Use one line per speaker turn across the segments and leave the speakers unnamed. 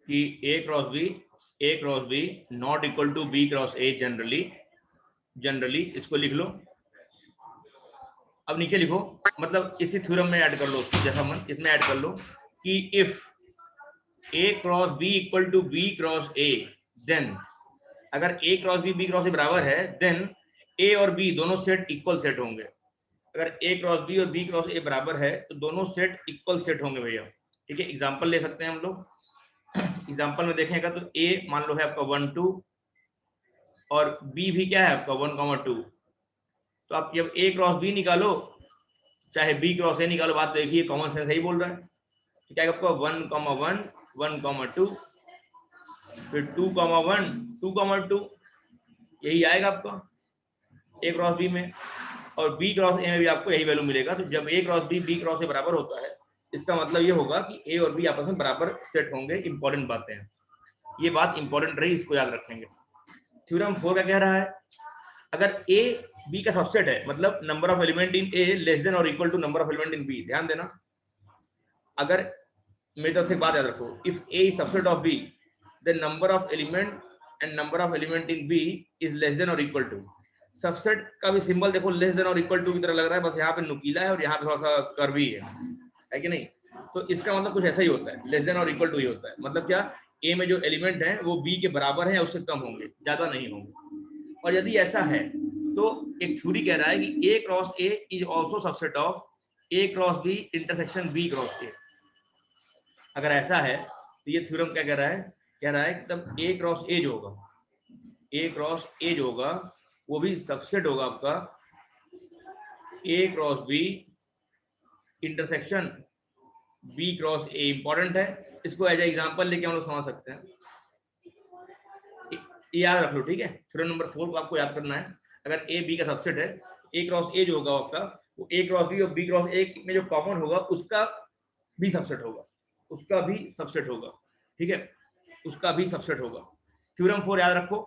कि A cross B not equal to B cross A generally इसको लिख लो। अब नीचे लिखो, मतलब इसी थ्योरम में ऐड कर लो उसको, जैसा मन इसमें ऐड कर लो कि if A cross B equal to B cross A, then अगर A cross B cross A बराबर है, देन ए और बी दोनों सेट इक्वल सेट होंगे। अगर ए क्रॉस बी और बी क्रॉस ए बराबर है तो दोनों सेट इक्वल सेट होंगे भैया। ठीक है, एग्जांपल ले सकते हैं हम लोग। एग्जांपल में देखेंगे तो ए मान लो है आपका 1 2 और बी भी क्या है आपका 1 2। तो आप जब ए क्रॉस बी निकालो चाहे बी क्रॉस ए निकालो, बात देखिए कॉमन सेंस सही बोल रहा है। तो क्या आपका 1 1 2 फिर 2 1 2 2 यही आएगा आपका ए क्रॉस बी में, और बी क्रॉस ए में भी आपको यही वैल्यू मिलेगा। तो जब ए क्रॉस बी क्रॉस ए बराबर होता है, इसका मतलब ये होगा कि ए और बी आपस में बराबर सेट होंगे। इंपॉर्टेंट बातें हैं, ये बात इंपॉर्टेंट रही, इसको याद रखेंगे। थ्योरम 4 क्या कह रहा है, अगर ए बी का सबसेट है, मतलब number of element in A less than और equal to number of element in B. ध्यान देना, अगर मेरी तरफ से बात याद रखो, if A is subset of B then number of element and number of element in B is less than और इक्वल टू। सबसेट का भी सिंबल देखो लेस देन और इक्वल टू की तरह लग रहा है, बस यहाँ पे नुकीला है और यहाँ पे थोड़ा सा कर्वी है कि नहीं। तो इसका मतलब कुछ ऐसा ही होता है, लेस देन और इक्वल टू ही होता है। मतलब क्या, ए में जो एलिमेंट है वो बी के बराबर है, उससे कम होंगे, ज्यादा नहीं होंगे। और यदि ऐसा है तो एक थ्योरी कह रहा है कि A cross A is also subset of A cross B intersection B cross A. अगर ऐसा है तो ये थ्योरम क्या कह रहा है तब ए क्रॉस ए जो होगा, ए क्रॉस ए जो होगा वो भी सबसेट होगा आपका A cross B intersection B cross A. Important है, इसको एज एग्जांपल लेके हम लोग समझ सकते हैं, याद रख लो। ठीक है, थ्योरम नंबर 4 को आपको याद करना है। अगर ए बी का सबसेट है, ए क्रॉस ए जो होगा आपका, वो ए क्रॉस बी और बी क्रॉस ए में जो कॉमन होगा उसका भी सबसेट होगा, उसका भी सबसेट होगा। ठीक है, उसका भी सबसेट होगा। थ्योरम 4 याद रखो।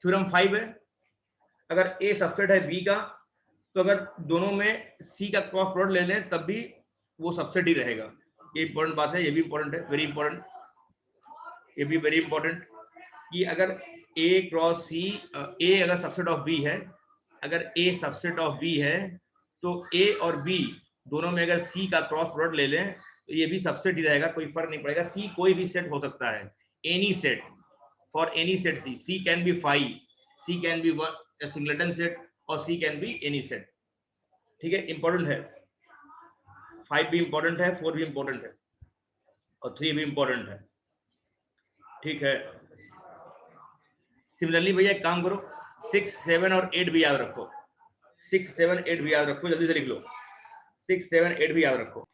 थ्योरम 5 है, अगर ए सबसेट है बी का, तो अगर दोनों में सी का क्रॉस प्रोडक्ट ले लें तब भी वो सबसेट ही रहेगा। ये इंपॉर्टेंट बात है, ये भी इंपॉर्टेंट है, वेरी इंपॉर्टेंट, ये भी वेरी इंपॉर्टेंट कि अगर ए क्रॉस सी, ए अगर सबसेट ऑफ बी है, अगर ए सबसेट ऑफ बी है तो ए और बी दोनों में अगर सी का क्रॉस प्रोडक्ट ले लें तो ये भी सबसेट ही रहेगा, कोई फर्क नहीं पड़ेगा। सी कोई भी सेट हो सकता है, any set, for any set C can be 5, C can be singleton set और C can be any set. ठीक है, इंपॉर्टेंट है, 5 भी इंपॉर्टेंट है, 4 भी इंपॉर्टेंट है और 3 भी इंपॉर्टेंट है। ठीक है, सिमिलरली भैया एक काम करो, 6 7 और 8 भी याद रखो, 6 7 8 भी याद रखो, जल्दी से लिख लो, 6 7 8 भी याद रखो।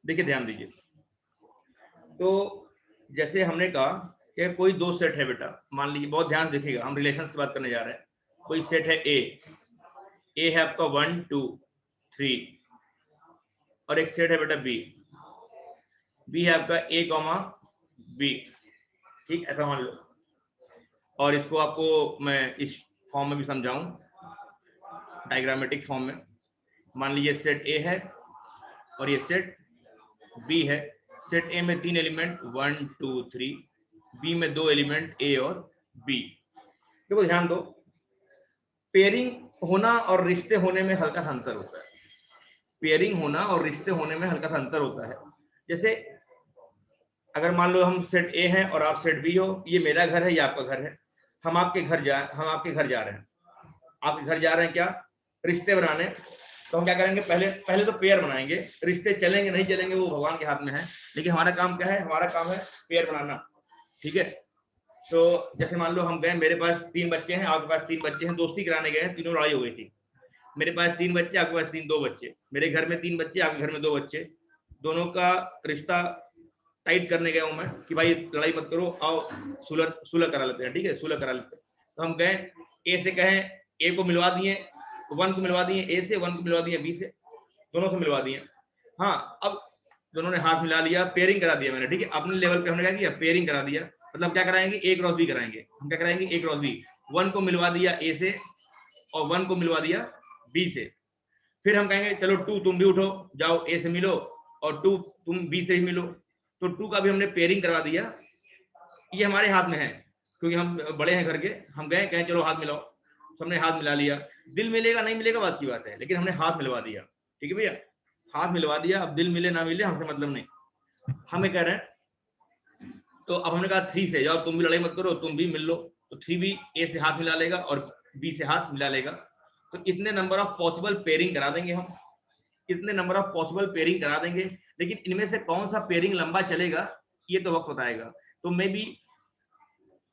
देखिए ध्यान दीजिए, तो जैसे हमने कहा कि कोई दो सेट है बेटा, मान लीजिए, बहुत ध्यान देखिएगा, हम रिलेशंस की बात करने जा रहे हैं। कोई सेट है ए है आपका 1 2 3 और एक सेट है बेटा बी है आपका ए कॉमा बी। ठीक, ऐसा मान लो, और इसको आपको मैं इस फॉर्म में भी समझाऊं, डायग्रामेटिक फॉर्म में। मान लीजिए सेट ए है और ये सेट बी है। सेट ए में 3 एलिमेंट 1 2 3, बी में 2 एलिमेंट ए और बी। देखो ध्यान दो, पेयरिंग होना और रिश्ते होने में हल्का सा अंतर होता है। पेयरिंग होना और रिश्ते होने में हल्का सा अंतर होता है। जैसे अगर मान लो हम सेट ए हैं और आप सेट बी हो, ये मेरा घर है, ये आपका घर है, हम आपके घर जा रहे हैं, आपके घर जा रहे हैं क्या, रिश्ते बनाने। तो हम क्या करेंगे, पहले तो पेयर बनाएंगे, रिश्ते चलेंगे नहीं चलेंगे वो भगवान के हाथ में है, लेकिन हमारा काम क्या है, हमारा काम है पेयर बनाना। ठीक है, तो जैसे मान लो हम गए, मेरे पास 3 बच्चे हैं, आपके पास 3 बच्चे हैं, दोस्ती कराने गए, तीनों लड़ाई हो गई थी। मेरे पास 3 बच्चे, आपके पास 2 बच्चे, मेरे घर में 3 बच्चे, आपके घर में 2 बच्चे, दोनों का रिश्ता टाइट करने गया हूं मैं कि भाई लड़ाई मत करो, आओ सुलह करा लेते हैं। ठीक है, सुलह करा लेते हैं। तो हम गए, ए से कहें, ए को मिलवा दिए, 1 को मिलवा दिए ए से, 1 को मिलवा दिए बी से, दोनों से मिलवा दिए। हाँ, अब दोनों ने हाथ मिला लिया, पेयरिंग करा दिया मैंने। ठीक है, अपने लेवल पे हमने क्या किया, पेयरिंग करा दिया। मतलब क्या कराएंगे, ए क्रॉस बी कराएंगे। हम क्या कराएंगे, ए क्रॉस बी, 1 को मिलवा दिया ए से और 1 को मिलवा दिया बी से। फिर हम कहेंगे चलो 2 तुम भी उठो, जाओ ए से मिलो और 2 तुम बी से ही मिलो, तो 2 का भी हमने पेयरिंग करवा दिया। ये हमारे हाथ में है क्योंकि हम बड़े हैं घर के, हम गए कहें चलो हाथ मिलाओ, तो हमने हाथ मिला लिया। दिल मिलेगा नहीं मिलेगा बात की बात है, लेकिन हमने हाथ मिलवा दिया। ठीक है भैया, हाथ मिलवा दिया। अब दिल मिले ना मिले हमसे मतलब नहीं, हमें कह रहे हैं। तो अब हमने कहा 3 से जाओ, तुम भी लड़ाई मत करो, तुम भी मिल लो। तो 3 भी ए से हाथ मिला लेगा और बी से हाथ मिला लेगा। तो इतने नंबर ऑफ पॉसिबल पेयरिंग करा देंगे हम, इतने नंबर ऑफ पॉसिबल पेयरिंग करा देंगे। लेकिन इनमें से कौन सा पेयरिंग लंबा चलेगा ये तो वक्त बताएगा। तो मे बी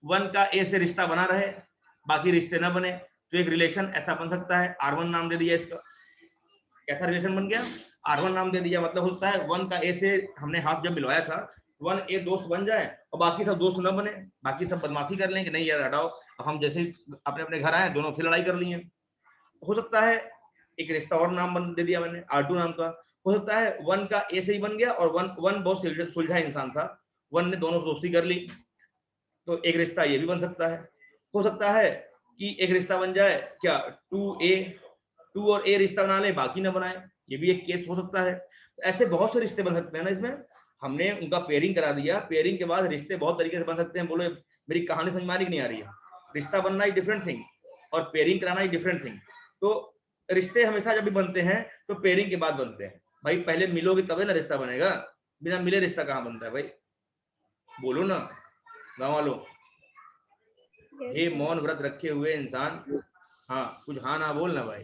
1 का ए से रिश्ता बना रहे, बाकी रिश्ते ना बने, तो एक रिलेशन ऐसा बन सकता है। R1 नाम दे दिया इसका, कैसा रिलेशन बन गया, R1 नाम दे दिया। मतलब होता है 1 का ए से हमने हाथ जब मिलवाया था, 1 ए दोस्त बन जाए और बाकी सब दोस्त न बने, बाकी सब बदमाशी कर लें कि नहीं यार हटाओ, हम जैसे अपने अपने घर आए दोनों फिर लड़ाई कर ली है। हो सकता है एक रिश्ता और नाम दे दिया मैंने R2 नाम का। हो सकता है 1 का ए से ही बन गया और 1 बहुत सुलझा इंसान था, 1 ने दोनों दोस्ती कर ली, तो एक रिश्ता ये भी बन सकता है। हो सकता है कि एक रिश्ता बन जाए क्या 2 और ए रिश्ता बना ले, बाकी ना बनाए, ये भी एक केस हो सकता है। तो ऐसे बहुत से रिश्ते बन सकते हैं ना इसमें, हमने उनका पेयरिंग करा दिया। पेयरिंग के बाद रिश्ते बहुत तरीके से बन सकते हैं। बोलो मेरी कहानी समझ में आ रही नहीं आ रही है? रिश्ता बनना ही डिफरेंट थिंग और पेयरिंग कराना ही डिफरेंट थिंग। तो रिश्ते हमेशा जब भी बनते हैं तो पेयरिंग के बाद बनते हैं। भाई पहले मिलोगे तभी ना रिश्ता बनेगा, बिना मिले रिश्ता कहाँ बनता है भाई? बोलो ना गाँव वालों। ये मौन व्रत रखे हुए इंसान, हाँ कुछ हाँ ना बोलना भाई।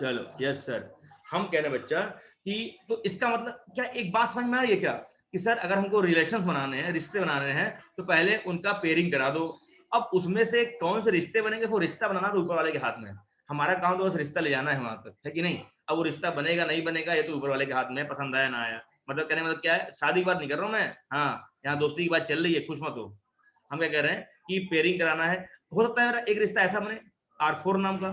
चलो यस सर, हम कह रहे बच्चा कि तो इसका मतलब क्या एक बात समझ में आ रही है क्या कि सर अगर हमको रिलेशंस बनाने हैं, रिश्ते बनाने हैं, तो पहले उनका पेयरिंग करा दो। अब उसमें से कौन से रिश्ते बनेंगे, वो रिश्ता बनाना तो ऊपर वाले के हाथ में है। हमारा काम तो बस रिश्ता ले जाना है वहां तक, है कि नहीं? अब वो रिश्ता बनेगा नहीं बनेगा ये तो ऊपर वाले के हाथ में है, पसंद आया ना आया। मतलब कहने मतलब क्या है, शादी की बात नहीं कर रहा हूँ मैं, हाँ यहाँ दोस्ती की बात चल रही है, खुश मत हो। हम क्या कह रहे हैं कि पेयरिंग कराना है। हो सकता है एक रिश्ता ऐसा बने R4 नाम का,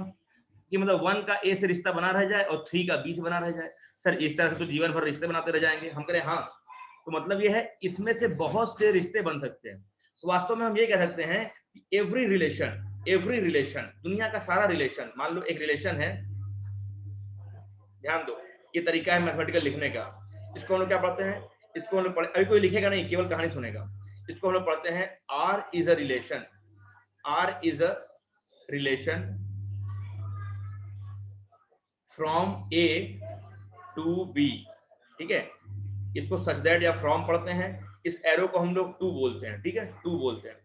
कि मतलब 1 का ए से रिश्ता बना रह जाए और 3 का बी से बना रह जाए। सर इस तरह से तो जीवन भर रिश्ते बनाते रह जाएंगे। हम कह रहे हाँ, तो मतलब ये है इसमें से बहुत से रिश्ते बन सकते हैं। तो वास्तव में हम ये कह सकते हैं कि एवरी रिलेशन, दुनिया का सारा रिलेशन, मान लो एक रिलेशन है, ध्यान दो ये तरीका है मैथमेटिकल लिखने का। इसको हम लोग क्या पढ़ते हैं, इसको हम लोग अभी कोई लिखेगा नहीं, केवल कहानी सुनेगा। इसको हम लोग पढ़ते हैं R is a relation from A to B। ठीक है, इसको सच दैट या फ्रॉम पढ़ते हैं, इस एरो को हम लोग टू बोलते हैं। ठीक है, टू बोलते हैं।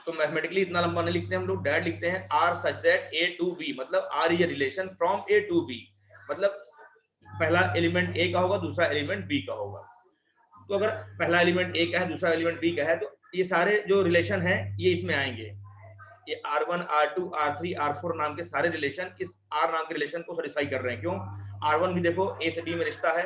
तो मैथमेटिकली इतना लंबा नहीं लिखते हम लोग, डायरेक्ट लिखते हैं R such that A to B, मतलब R is a relation from A to B, मतलब पहला एलिमेंट A का होगा, दूसरा एलिमेंट B का होगा। तो अगर पहला एलिमेंट A का है, दूसरा एलिमेंट B का है, तो ये सारे जो रिलेशन है ये इसमें आएंगे। ये R1, R2, R3, R4 नाम के सारे रिलेशन इस R नाम के रिलेशन को सेटिस्फाई कर रहे हैं। क्यों? R1 भी देखो A से B में रिश्ता है,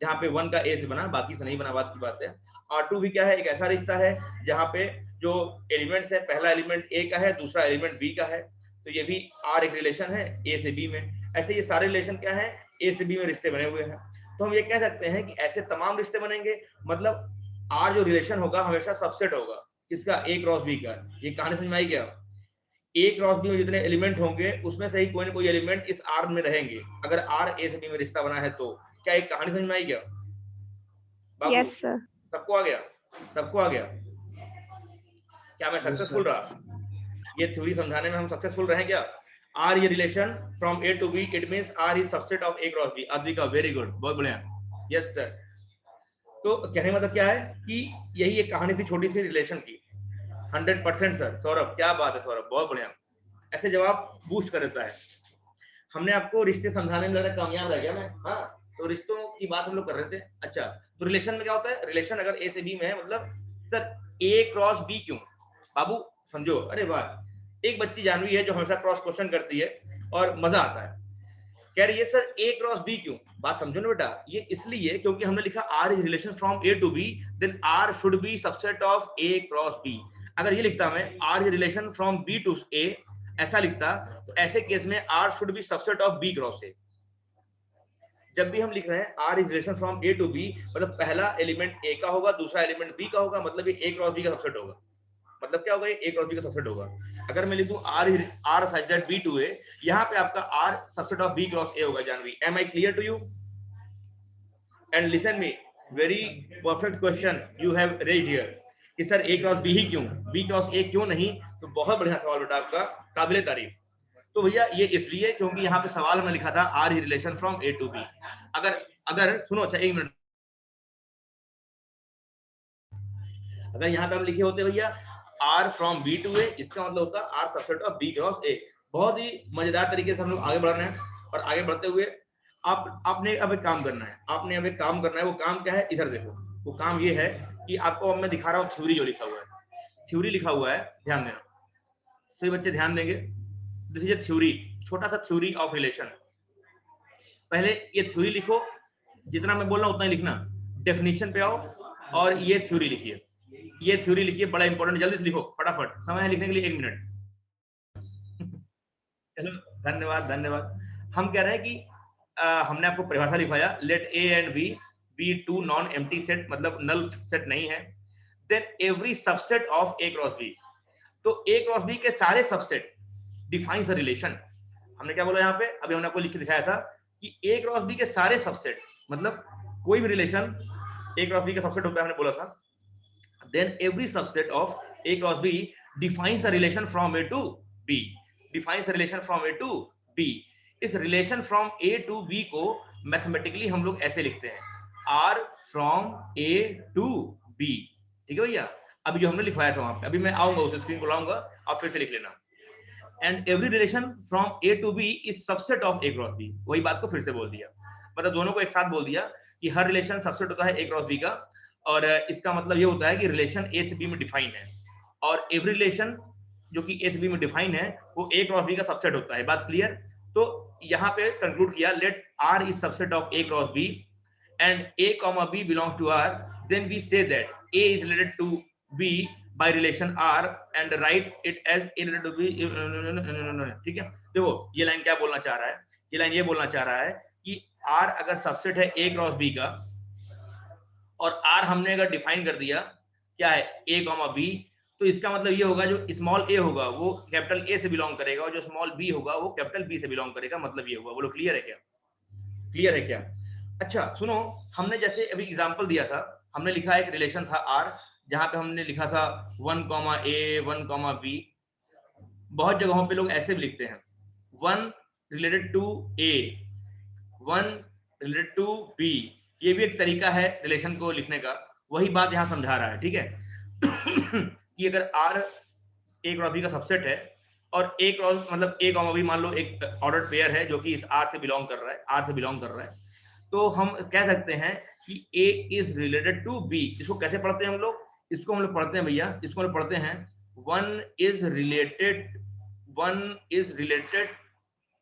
जहाँ पे 1 का A से बना, बाकी से नहीं बना, बात की बात है। R2 भी क्या है, एक ऐसा रिश्ता है जहाँ पे जो एलिमेंट्स है, पहला एलिमेंट A का है, दूसरा एलिमेंट B का है, तो ये भी R एक रिलेशन है A से B में। ऐसे ये सारे रिलेशन क्या है, A से B में रिश्ते बने हुए हैं। तो हम ये कह सकते हैं कि ऐसे तमाम रिश्ते बनेंगे, मतलब R जो रिलेशन होगा हमेशा सबसेट होगा किसका, A क्रॉस B का। ये कहानी समझ में आई क्या? A क्रॉस B में जितने एलिमेंट होंगे उसमें से ही कोई ना कोई एलिमेंट इस R में रहेंगे, अगर R A से B में रिश्ता बना है तो। क्या एक कहानी समझ में आई क्या बाबू?
Yes sir.
सबको आ गया? सबको आ गया? क्या मैं सक्सेसफुल रहा? ये थ्योरी समझाने में हम सक्सेसफुल रहे क्या? R ये relation from A to B, it means R is subset of A cross B। आदि का वेरी गुड, बहुत बढ़िया, यस सर। तो कहने मतलब क्या है कि यही एक कहानी थी छोटी सी रिलेशन की। 100% सर। सौरभ क्या बात है सौरभ, बहुत बढ़िया, ऐसे जवाब बूस्ट कर देता है। हमने आपको रिश्ते समझाने में लगा कामयाब रह गया मैं, हाँ। तो रिश्तों की बात हम लोग कर रहे थे। अच्छा, तो रिलेशन में क्या होता है, रिलेशन अगर ए से बी में है, मतलब सर ए क्रॉस बी क्यों बाबू? समझो, अरे वाह, एक बच्ची जानवी है जो हमेशा क्रॉस क्वेश्चन करती है और मजा आता है। कह रही है सर ए क्रॉस बी क्यों? बात समझो ना बेटा, ये इसलिए क्योंकि हमने लिखा R is relation from A to B, then R should be subset of A cross B. अगर ये लिखता मैं R is relation from B to A, ऐसा लिखता, तो ऐसे केस में R should be subset of B cross A. जब भी हम लिख रहे हैं R is relation from A to B, मतलब पहला एलिमेंट ए का होगा, दूसरा एलिमेंट बी का होगा, मतलब ये ए क्रॉस बी का सबसेट होगा। मतलब क्या होगा, ये ए क्रॉस बी का सबसेट होगा। अगर मैं लिखूं R such that B to A, यहाँ पे आपका R subset of B cross A होगा। Janvi, am I clear to you? And listen me, very perfect question you have raised here कि सर ए क्रॉस बी ही क्यों, B cross ए क्यों नहीं? तो बहुत बढ़िया सवाल बेटा आपका, काबिले तारीफ। तो भैया ये इसलिए क्योंकि यहाँ पे सवाल में लिखा था आर ही relation from A to B. अगर अगर सुनो, अच्छा एक मिनट, अगर यहाँ पे हम लिखे होते भैया R from B to A, इसका मतलब होता है R subset of B cross A. बहुत ही मजेदार तरीके से हम लोग आगे बढ़ रहे हैं, और आगे बढ़ते हुए आपने अब एक काम करना है, आपने अब एक काम करना है। वो काम क्या है, इधर देखो। वो काम ये है कि आपको अब मैं दिखा रहा हूँ थ्योरी जो लिखा हुआ है, थ्योरी लिखा हुआ है, ध्यान देना, सभी बच्चे ध्यान देंगे। दिस इज ए थ्योरी, छोटा सा थ्योरी ऑफ रिलेशन। पहले ये थ्योरी लिखो, जितना मैं बोल रहा हूँ उतना ही लिखना। डेफिनेशन पे आओ और ये थ्योरी लिखिए, ये थ्योरी लिखिए, बड़ा इंपॉर्टेंट, जल्दी से लिखो फटाफट, समय है लिखने के लिए 1 मिनट। चलो, धन्यवाद धन्यवाद। हम कह रहे हैं कि हमने आपको परिभाषा लिखवाया, let A and B be two non empty set, मतलब नल सेट नहीं है। Then every subset of A cross B, तो ए क्रॉस बी के सारे सबसेट डिफाइंस अ रिलेशन। हमने क्या बोला यहाँ पे, अभी हमने आपको लिख के दिखाया था कि ए क्रॉस बी के सारे सबसेट, मतलब कोई भी रिलेशन ए क्रॉस बी का सबसेट होता है, हमने बोला था। then every subset of A cross B defines a relation from A to B, defines a relation from A to B। इस relation from A to B को मैथमेटिकली हम लोग ऐसे लिखते हैं, R from A to B। ठीक है भैया, अभी जो हमने लिखवाया था वहां पे, अभी मैं आऊंगा उस स्क्रीन को लाऊंगा, आप फिर से लिख लेना। And every relation from A to B is subset of A cross B. वही बात को फिर से बोल दिया, मतलब दोनों को एक साथ बोल दिया कि हर रिलेशन सबसेट होता है ए क्रॉस बी का, और इसका मतलब ये होता है कि रिलेशन ए से बी में डिफाइन है, और एवरी रिलेशन जो कि ए से बी में डिफाइन है वो ए क्रॉस बी का सबसेट होता है। बात क्लियर? तो यहाँ पे कंक्लूड किया, let R is subset of A cross B and A comma B belongs to R, then we say that A is related to B by relation R and write it as A related to B। ठीक है, देखो ये line क्या बोलना चाह रहा है, ये लाइन ये बोलना चाह रहा है कि R अगर सबसेट है A क्रॉस B का, और R हमने अगर डिफाइन कर दिया क्या है A कॉमा B, तो इसका मतलब ये होगा जो स्मॉल a होगा वो कैपिटल A से बिलोंग करेगा, और जो स्मॉल b होगा वो कैपिटल B से बिलोंग करेगा। मतलब ये हुआ, बोलो क्लियर है क्या? क्लियर है क्या? अच्छा सुनो, हमने जैसे अभी एग्जांपल दिया था, हमने लिखा एक रिलेशन था R, जहां पे हमने लिखा था 1, A 1, B। बहुत जगहों पे लोग ऐसे भी लिखते हैं 1 related to A, 1 related to B। ये भी एक तरीका है रिलेशन को लिखने का, वही बात यहाँ समझा रहा है। ठीक है कि अगर R A क्रॉस B का सबसेट है, और A क्रॉस मतलब A कॉमा B मान लो एक ऑर्डर्ड पेयर है जो कि इस R से बिलोंग कर रहा है, R से बिलोंग कर रहा है, तो हम कह सकते हैं कि A is related to B। इसको कैसे पढ़ते हैं हम लोग? इसको हम लोग पढ़ते हैं भैया, इसको हम लोग पढ़ते हैं 1 इज रिलेटेड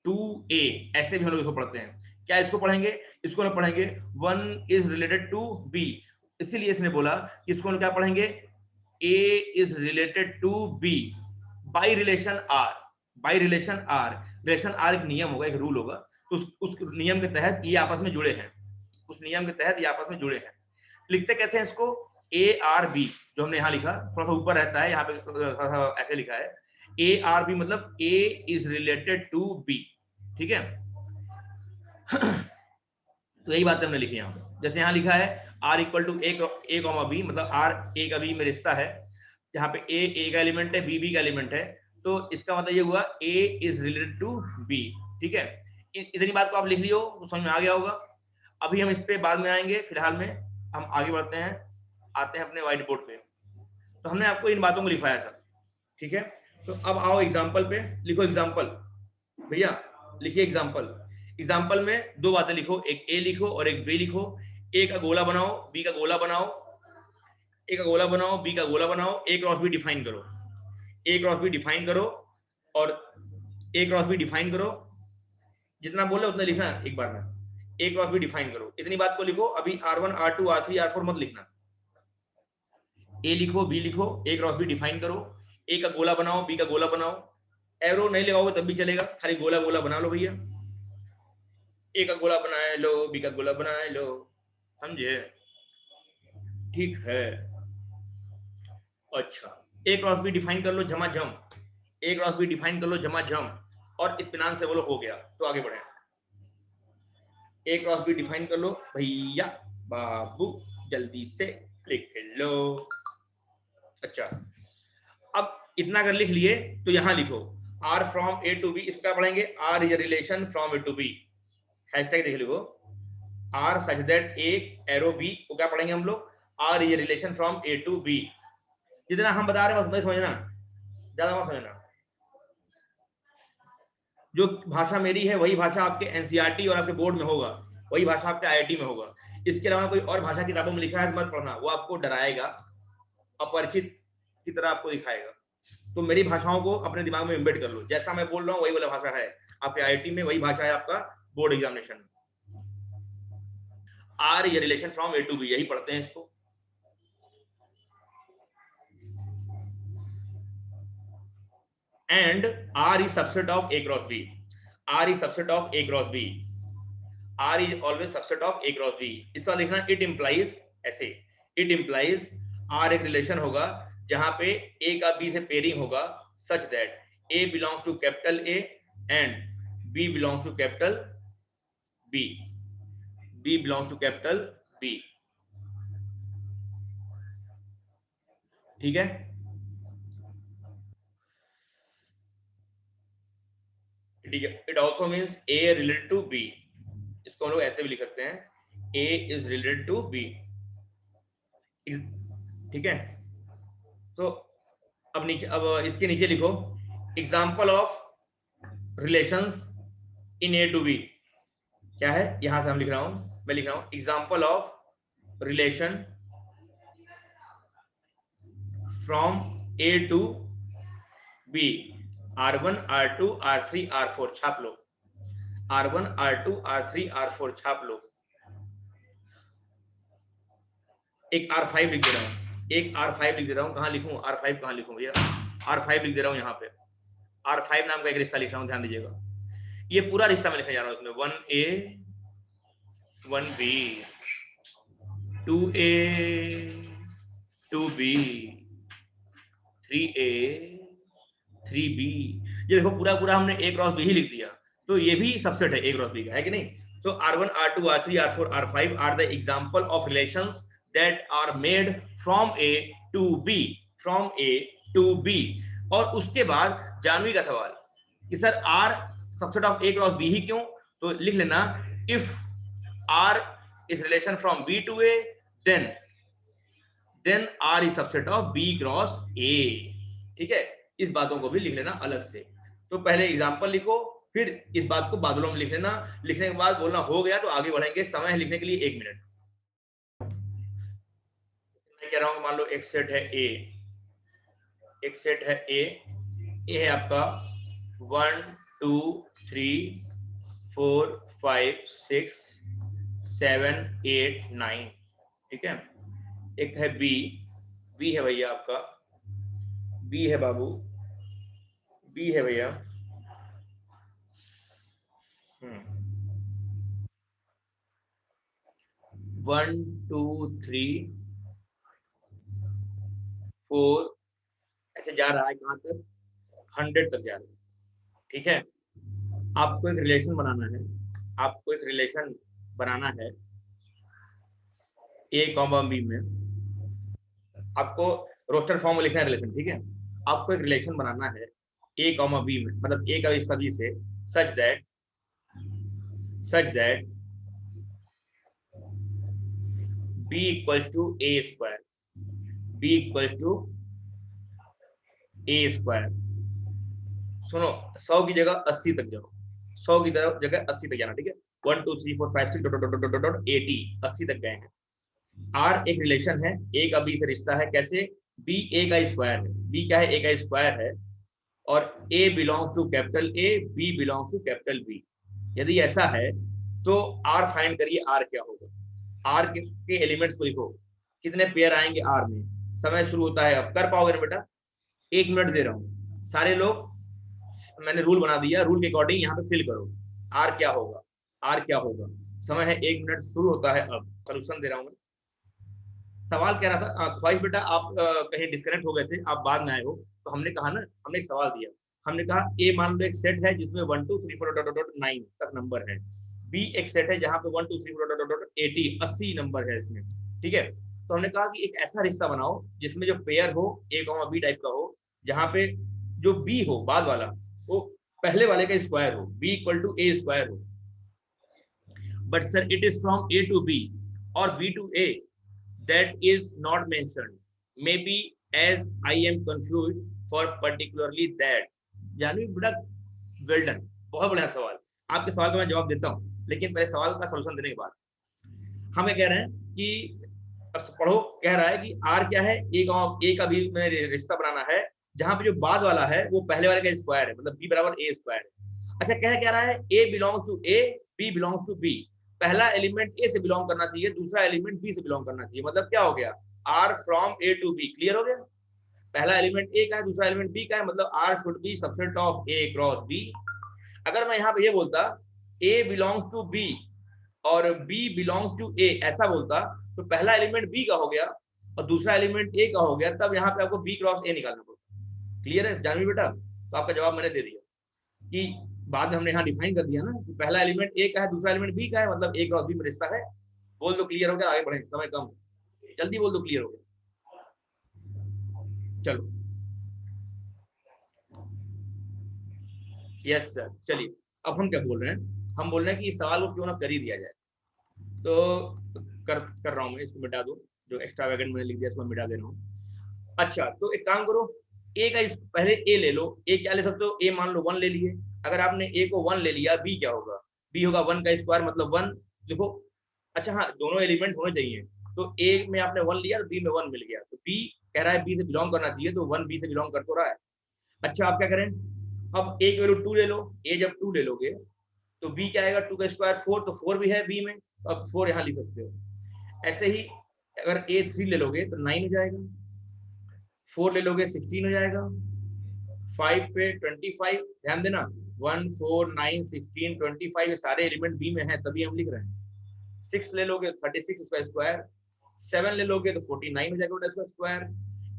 टू A, ऐसे भी हम लोग इसको पढ़ते हैं। क्या इसको पढ़ेंगे? इसको हम पढ़ेंगे 1 इज रिलेटेड टू B। इसीलिए इसने बोला कि इसको हम क्या पढ़ेंगे, A is related to B by relation R। By relation R, relation R एक नियम होगा, एक रूल होगा, तो उस नियम के तहत ये आपस में जुड़े हैं, उस नियम के तहत ये आपस में जुड़े हैं। लिखते कैसे हैं इसको? ARB, जो हमने यहाँ लिखा थोड़ा सा ऊपर रहता है, यहाँ पे ऐसे लिखा है ARB, मतलब A is related to B। ठीक है तो यही बात हमने लिखी यहाँ पे, जैसे यहाँ लिखा है R equal to A comma B, मतलब R A का B में रिश्ता है, जहाँ पे A का एलिमेंट है, B का एलिमेंट है, तो इसका मतलब ये हुआ A is related to B। ठीक है, इतनी बात को आप लिख लियो तो समझ में आ गया होगा। अभी हम इस पे बाद में आएंगे, फिलहाल में हम आगे बढ़ते हैं, आते हैं अपने व्हाइट बोर्ड पे। तो हमने आपको इन बातों को लिखवाया था, ठीक है। तो अब आओ एग्जाम्पल पे, लिखो एग्जाम्पल भैया, लिखिए एग्जाम्पल। एग्जाम्पल में दो बातें लिखो, एक ए लिखो और एक बी लिखो। ए का गोला बनाओ, बी का गोला बनाओ, ए का गोला बनाओ, बी का गोला बनाओ, ए क्रॉस बी डिफाइन करो, ए क्रॉस बी डिफाइन करो, और ए क्रॉस बी डिफाइन करो। जितना बोले उतना लिखना एक बार में, ए क्रॉस बी डिफाइन करो, इतनी बात को लिखो। अभी R1 R2 R3 R4 मत लिखना, ए लिखो, बी लिखो, ए क्रॉस बी डिफाइन करो, ए का गोला बनाओ, बी का गोला बनाओ। एरो नहीं लगाओगे तब भी चलेगा, खाली गोला गोला बना लो भैया। ए का गोला बनाए लो, बी का गोला बनाए लो, समझे? ठीक है। अच्छा, ए क्रॉस बी डिफाइन कर लो झमाझम, ए क्रॉस बी डिफाइन कर लो झमाझम, और इत्मीनान से बोलो हो गया। तो आगे बढ़े, ए क्रॉस बी डिफाइन कर लो भैया, बाबू जल्दी से लिख लो। अच्छा, अब इतना अगर लिख लिए तो यहां लिखो R from A to B, इसको क्या पढ़ेंगे, R is relation from A to B, hashtag देख लिखो, R such that A arrow B को क्या पढ़ेंगे हम लोग, R is relation from A to B. जितना हम बता रहे हैं बस समझना, ज्यादा मत समझना। जो भाषा मेरी है वही भाषा आपके एनसीईआरटी और आपके बोर्ड में होगा, वही भाषा आपके आईआईटी में होगा। इसके अलावा कोई और भाषा किताबों में लिखा है मत पढ़ना, वो आपको डराएगा, अपरिचित की तरह आपको दिखाएगा। तो मेरी भाषाओं को अपने दिमाग में एम्बेड कर लो, जैसा मैं बोल रहा हूँ वही वाला भाषा है आपके आईआईटी में, वही भाषा है आपका बोर्ड एग्जामिनेशन में। आर ये relation from A to B, यही पढ़ते हैं इसको। And R is subset of A cross B, R is subset of A cross B, R is always subset of A cross B. इसका लिखना it implies, ऐसे it implies R एक relation होगा जहां पे ए का बी से pairing होगा such that A belongs to capital A and B belongs to capital B, B belongs to capital B. ठीक है, it also means A related to B, इसको हम लोग ऐसे भी लिख सकते हैं, A is related to B. ठीक है, तो अब नीचे, अब इसके नीचे लिखो example of relations in A to B. क्या है, यहां से हम लिख रहा हूं, मैं लिख रहा हूं example of relation from A to B, R1 R2 R3 R4 छाप लो, R1 R2 R3 R4 छाप लो। एक R5 लिख दे रहा हूं, एक R5 लिख दे रहा हूं, कहां लिखूं R5, कहां लिखूं भैया, R5 लिख दे रहा हूं यहां पे, R5 नाम का एक रिश्ता लिख रहा हूं, ध्यान दीजिएगा। ये पूरा रिश्ता मैं लिखने जा रहा हूं, इसमें 1A 1B 2A 2B 3A 3B। ये देखो पूरा पूरा हमने A क्रॉस B ही लिख दिया, तो ये भी सबसेट है A क्रॉस B का, है कि नहीं। So R1 R2 R3 R4 R5 are the example of relations that are made from A to B, from A to B। और उसके बाद जानवी का सवाल कि sir R subset of A cross B ही क्यों, तो लिख लेना if R is relation from B to A then R is subset of B cross A। ठीक है, इस बातों को भी लिख लेना अलग से। तो पहले एग्जांपल लिखो, फिर इस बात को बादलों में लिख लेना, लिखने के बाद बोलना हो गया तो आगे बढ़ेंगे। समय है लिखने के लिए 1 मिनट। मैं कह रहा हूं मान लो एक सेट है ए, एक सेट है ए, ये है आपका 1 2 3 4 5 6 7 8 9। ठीक है, एक है बी, बी है भैया आपका, बी है बाबू, बी है भैया 1 2 3 4 ऐसे जा रहा है, कहां तक, 100 तक जा रहा है। ठीक है, आपको एक रिलेशन बनाना है, आपको एक रिलेशन बनाना है ए कॉमा बी में, आपको रोस्टर फॉर्म में लिखना है रिलेशन। ठीक है, आपको एक रिलेशन बनाना है ए कॉमा बी में, मतलब ए का इस सभी से such that B equals to A square, B equals to A square. सुनो, 100 की जगह 80 तक जाओ, 100 की जगह 80 तक जाना। ठीक है, 1 2 3 4 5 6 80 80 तक गए हैं। आर एक रिलेशन है, ए का बी से रिश्ता है, कैसे, बी ए का स्क्वायर है, बी क्या है, ए का स्क्वायर है, और A belongs to capital A, B belongs to capital B. यदि ऐसा है तो आर फाइंड करिए, आर क्या होगा। आर के एलिमेंट्स को लिखो, कितने पेयर आएंगे आर में। समय शुरू होता है, अब कर पाओगे ना बेटा, 1 मिनट दे रहा हूं, सारे लोग, मैंने रूल बना दिया, रूल के अकॉर्डिंग यहाँ पे फिल करो, आर क्या होगा, आर क्या होगा। समय है 1 मिनट शुरू होता है, अब सोल्यूशन दे रहा हूं मैं। सवाल कह रहा था ख्वाहिश बेटा, आप कहीं डिस्कनेक्ट हो गए थे, आप बाद में आए हो, तो हमने कहा ना, हमने एक सवाल दिया, हमने कहा ए मान लो एक सेट है जिसमें 1 2 3 4 9 तक नंबर है, बी एक सेट है जहां पे 1 2 3 80 नंबर है इसमें, ठीक है। तो हमने कहा कि एक ऐसा रिश्ता बनाओ जिसमें जो पेयर हो ए बी टाइप का हो, जहां पे जो बी हो बाद वाला वो पहले वाले का स्क्वायर हो, B equal to A square हो, but sir it is from A to B और B to A, that is not mentioned, maybe as I am confused for particularly that। Janvi बड़ा वेल डन, बहुत बढ़िया सवाल। आपके सवाल का मैं जवाब देता हूँ, लेकिन पहले सवाल का सॉल्यूशन देने के बाद हम ये कह रहे हैं कि अब पढ़ो, कह रहा है कि आर क्या है, ए का भी में रिश्ता बनाना है जहां पे जो बाद वाला है वो पहले वाले का स्क्वायर है, मतलब बी बराबर ए स्क्वायर है। अच्छा क्या रहा है, A belongs to A, B belongs to B. पहला एलिमेंट ए से बिलोंग करना चाहिए, दूसरा एलिमेंट बी से बिलोंग करना चाहिए, मतलब क्या हो गया, R from A to B. Clear हो गया, पहला एलिमेंट ए का है, दूसरा एलिमेंट बी का है, मतलब R should be subset of A cross B. अगर मैं यहाँ पे ये बोलता ए बिलोंग्स टू बी और बी बिलोंग्स टू ए ऐसा बोलता, तो पहला एलिमेंट बी का हो गया और दूसरा एलिमेंट ए का हो गया, तब यहाँ पे आपको बी क्रॉस ए निकालना पड़ता। क्लियर है जानवी बेटा? तो आपका जवाब मैंने दे दिया कि बाद में हमने यहाँ डिफाइन कर दिया ना कि पहला एलिमेंट ए का है, दूसरा एलिमेंट बी का है, मतलब ए क्रॉस बी में रिश्ता है। बोल दो क्लियर हो गया, आगे बढ़े, समय कम, जल्दी बोल दो क्लियर हो गया। चलो यस सर। चलिए अब हम क्या बोल रहे हैं, हम बोल रहे हैं कि इस सवाल को क्यों ना कर ही दिया जाए। तो कर रहा हूं मैं, इसको मिटा दूं, जो एक्स्ट्रा वैगन मैंने लिख दिया इसको मिटा दे रहा हूँ। अच्छा तो एक काम करो, ए का पहले ए ले लो, ए क्या ले सकते हो, ए मान लो 1 ले लिए। अगर आपने ए को 1 ले लिया, बी क्या होगा, बी होगा 1 का स्क्वायर मतलब 1 लिखो। अच्छा हाँ दोनों एलिमेंट होने चाहिए, तो ए में आपने 1 लिया तो बी में 1 मिल गया, तो बी कह रहा है बी से बिलोंग करना चाहिए, तो 1 बी से बिलोंग कर तो रहा है। अच्छा आप क्या करें, अब ए की वैल्यू 2 ले लो, ए जब 2 ले लोगे तो बी क्या आएगा, 2 का स्क्वायर 4, तो 4 भी है बी में, तो अब 4 यहाँ लिख सकते हो। ऐसे ही अगर ए 3 ले लोगे तो 9 हो जाएगा, 4 ले लोगे 16 हो जाएगा, 5 पे 25, ध्यान देना 1 4 9 16 25 ये सारे एलिमेंट बी में हैं, तभी हम लिख रहे हैं। 6 ले लोगे 36 इसका स्क्वायर, 7 ले लोगे तो 49 हो जाएगा इसका स्क्वायर,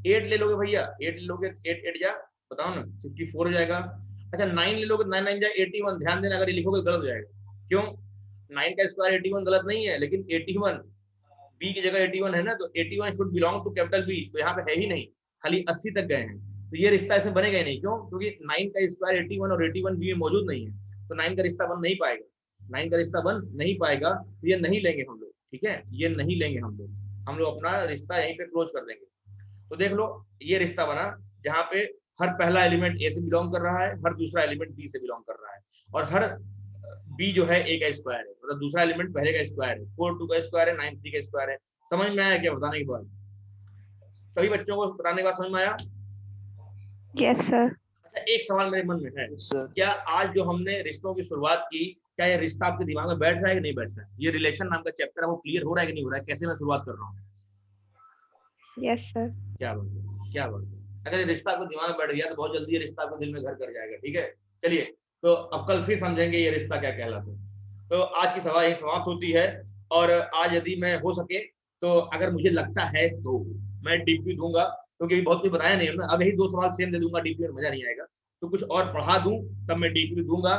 8 ले लोगे भैया, 8 ले लोगे 8 8 जा बताओ ना 54 हो जाएगा। अच्छा 9 ले लोगे 9 9 जा 81, ध्यान देना अगर ये लिखोगे गलत हो जाएगा, क्यों, 9 का स्क्वायर 81 गलत नहीं है, लेकिन 81 बी की जगह 81 है ना, तो 81 should belong to capital B, तो यहाँ पे है ही नहीं, खाली 80 तक गए हैं, तो ये रिश्ता इसमें बनेगा ही नहीं। क्यों, क्योंकि 9 का स्क्वायर 81 और 81 बी में मौजूद नहीं है, तो 9 का रिश्ता बन नहीं पाएगा, 9 का रिश्ता बन नहीं पाएगा, तो ये नहीं लेंगे हम लोग, ठीक है, ये नहीं लेंगे हम लोग अपना रिश्ता यहीं पे क्लोज कर देंगे। तो देख लो ये रिश्ता बना जहाँ पे हर पहला एलिमेंट ए से बिलोंग कर रहा है, हर दूसरा एलिमेंट बी से बिलोंग कर रहा है, और हर बी जो है ए का स्क्वायर है, मतलब दूसरा एलिमेंट पहले का स्क्वायर है, 4 2 का स्क्वायर है, 9 3 का स्क्वायर है। समझ में आया क्या बताने के बाद, सभी बच्चों को बताने के बाद समझ में आया?
Yes sir.
अच्छा एक सवाल मेरे मन में है, क्या आज जो हमने रिश्तों की शुरुआत की, क्या ये रिश्ता आपके दिमाग में बैठ रहा है कि नहीं बैठ रहा है, ये रिलेशन नाम का चैप्टर है वो क्लियर हो रहा है कि नहीं हो रहा है, कैसे मैं शुरुआत कर रहा हूँ?
Yes sir.
क्या बात है, क्या बात है, अगर ये रिश्ता आपको दिमाग में बैठ गया तो बहुत जल्दी ये रिश्ता आपके दिल में घर कर जाएगा, ठीक है। चलिए तो अब कल फिर समझेंगे ये रिश्ता क्या कहलाता है। तो आज की सभा यही समाप्त होती है, और आज यदि मैं हो सके तो अगर मुझे लगता है तो मैं डीपी दूंगा, क्योंकि बहुत कुछ बताया नहीं है ना, अब यही 2 सवाल सेम दे दूंगा डीपी में, मजा नहीं आएगा, तो कुछ और पढ़ा दूं तब मैं डीपी दूंगा।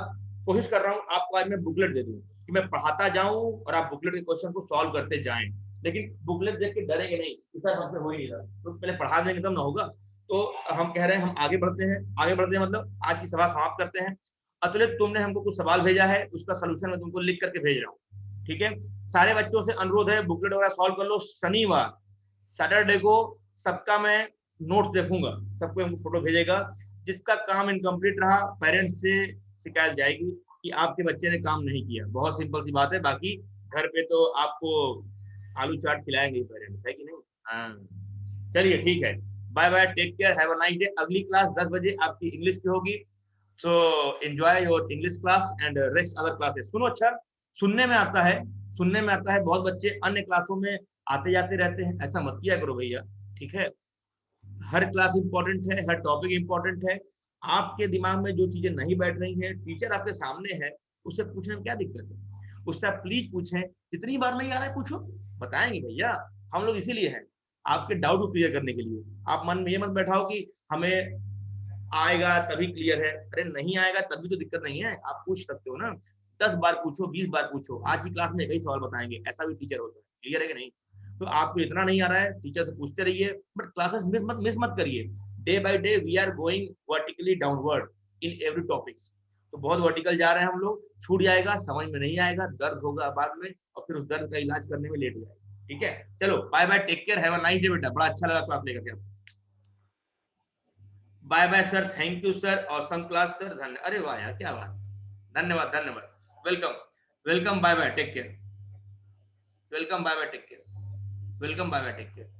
कोशिश कर रहा हूँ आपको आज मैं बुकलेट दे दूं कि मैं पढ़ाता जाऊं और आप बुकलेट के क्वेश्चन को सॉल्व करते जाएं, लेकिन बुकलेट देख के डरेंगे नहीं, सर हमसे हो ही नहीं रहा, तो पहले पढ़ा देंगे तब ना होगा। तो हम कह रहे हैं हम आगे बढ़ते हैं, आगे बढ़ते हैं मतलब आज की सभा समाप्त करते हैं। अतुलित तुमने हमको कुछ सवाल भेजा है, उसका सलूशन मैं तुमको लिख करके भेज रहा हूँ, ठीक है। सारे बच्चों से अनुरोध है बुकलेट वगैरह सॉल्व कर लो, शनिवार सैटरडे को सबका मैं नोट्स देखूंगा, सबको हमको फोटो भेजेगा, जिसका काम इनकम्प्लीट रहा पेरेंट्स से शिकायत जाएगी कि आपके बच्चे ने काम नहीं किया, बहुत सिंपल सी बात है, बाकी घर पे तो आपको आलू चाट खिलाएंगे पेरेंट्स, है कि नहीं? हाँ चलिए ठीक है, bye bye, take care, have a nice day. अगली क्लास 10 बजे आपकी इंग्लिश की होगी, so enjoy your English class and rest other classes. सुनो, अच्छा सुनने में आता है, सुनने में आता है बहुत बच्चे अन्य क्लासों में आते जाते रहते हैं, ऐसा मत किया करो भैया, ठीक है। हर क्लास इंपॉर्टेंट है, हर टॉपिक इंपॉर्टेंट है, आपके दिमाग में जो चीजें नहीं बैठ रही है, टीचर आपके सामने है, उससे पूछने में क्या दिक्कत है, उससे आप प्लीज पूछें, जितनी बार नहीं आ रहा है पूछो, बताएंगे भैया, हम लोग इसीलिए हैं, आपके डाउट को क्लियर करने के लिए। आप मन में ये मत बैठाओ कि हमें आएगा तभी क्लियर है, अरे नहीं आएगा तभी तो दिक्कत नहीं है, आप पूछ सकते हो ना, 10 बार पूछो, 20 बार पूछो, आज की क्लास में एक ही सवाल बताएंगे, ऐसा भी टीचर होता है। क्लियर है कि नहीं? तो आपको इतना नहीं आ रहा है, टीचर से पूछते रहिए, बट क्लासेस मिस मत करिए। Day by day we are going vertically downward in every topics. तो बहुत वर्टिकल जा रहे हैं हम लोग, छूट जाएगा, समझ में नहीं आएगा, दर्द होगा बाद में, और फिर उस दर्द का इलाज करने में लेट हो जाएगा। ठीक है, चलो bye bye, take care, have a nice day बेटा, बड़ा अच्छा लगा क्लास लेकर के। Bye bye sir, thank you sir, awesome class sir, धन्यवाद। अरे वाह यार, क्या बात, धन्यवाद धन्यवाद, welcome welcome, bye bye, take care, welcome, bye bye, take care, welcome, bye bye, take care.